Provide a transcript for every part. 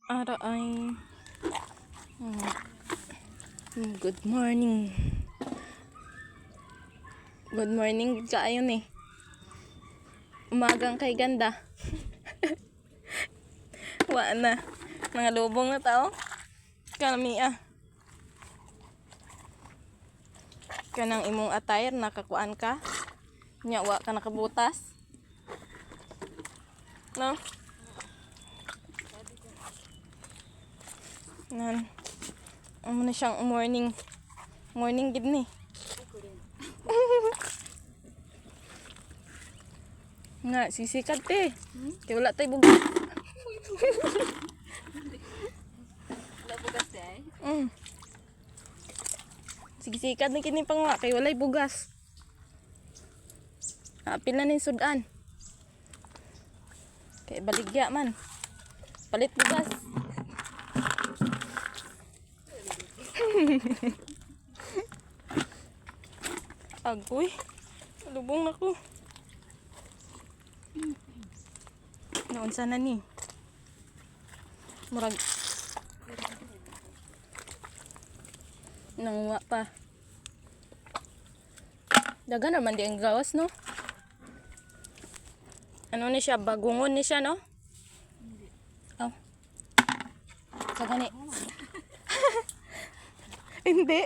Ara ay good morning. Good morning kaayo ni. Umagang kay ganda. Wa na. Mga lubong na tao. Kami kanang imong attire nakakuan ka. Nya wa ka nakabutas. No? Nan. Amo na siyang morning gid ni. Nga sisikat te. Kay wala tay bugas. Wala bugas day. Sikat ni kini pangwa kay walay bugas. Apil na ning sudan. Kay baligya man. Palit bugas. Agoy. Lubong na ko. Noon sana ni. Murag nangwa pa. Daga naman di ang gawas, no? Ano ni siya? Bagungon ni siya, no? Oh. Sa gani. Hindi.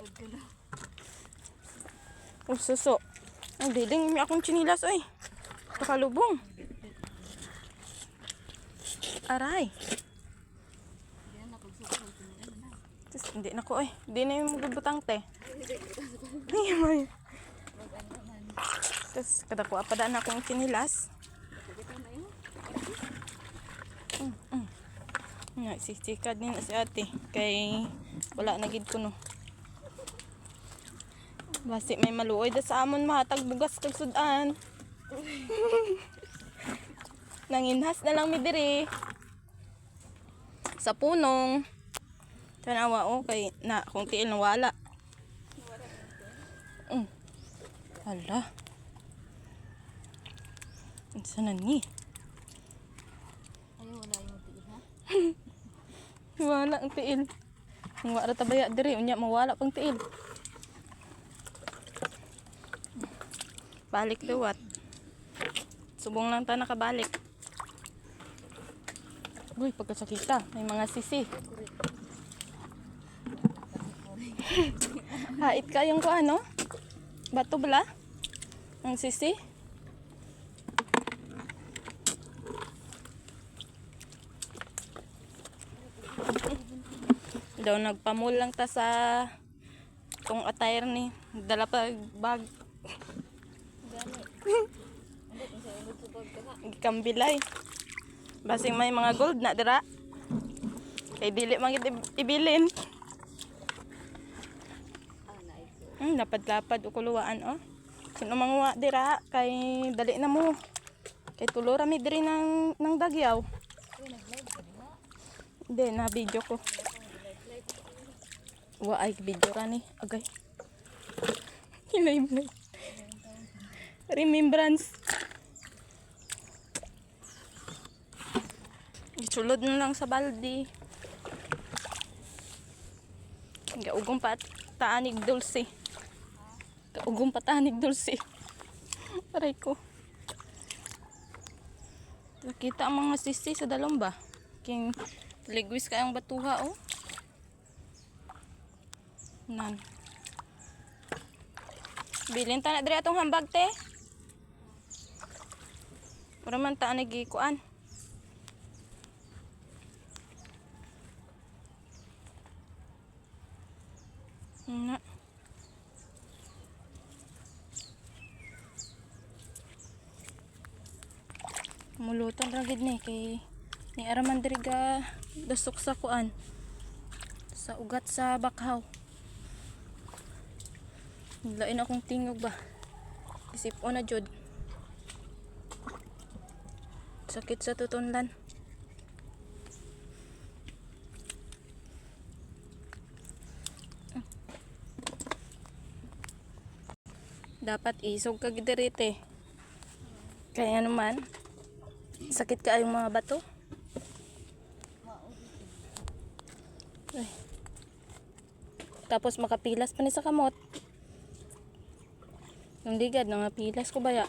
Suso. Ang diling may akong chinilas, oy. Pakalubong. Aray. Hindi na ko, oy. Hindi na yung magbutang, te. Hindi mo. Tapos, kada ko apadaan akong chinilas. Nga, sisikad din si ate. Kay, wala na gid ko, no. Basi may maluoy da sa amon mahatag bugas kag sudan. Nanginhas na lang mi diri. Sa punong. Tanawa kay na kung tiil na wala. Hala. Unsa na ni? Ay wala yung tiil ha. Wala ang tiil. Ang wala tabaya diri unya mawala pang tiil. Balik duwat. Subong lang ta nakabalik. Uy, pagkasakita. May mga sisi. Hait ka yung ko ano? Bato bala? Ang sisi? Daw nagpamul lang ta sa tong attire ni. Dala pa bag. Kambilay. Basing may mga gold na dira. Kay dili man gid ibilin. Lapad-lapad o kuluwaan oh. Sino manguwa dira kay dali na mo. Kay tulo ra mi diri ng dagyaw. Hindi na video ko. Wa ay video ra ni. Agay. Hilay-hilay. Remembrance. Isulod na lang sa baldi. Gaugong pa taanig dulce. Gaugong pa taanig dulce. Aray ko. Nakita ang mga sisi sa dalom ba? King ligwis kayang batuha oh. Nan. Bilin ta na diri atong hambag te. Para man ta nagikuan. Na. Mulutan ra gid ni kay ni araman diri ga dasok sa kuan. Sa ugat sa bakhaw. Lain akong tingog ba. Isip-on na jud. Sakit sa tutunlan. Dapat isog ka giderite. Kaya naman sakit ka yung mga bato. Ay. Tapos makapilas pa ni sa kamot. Ang ligad, nangapilas ko baya.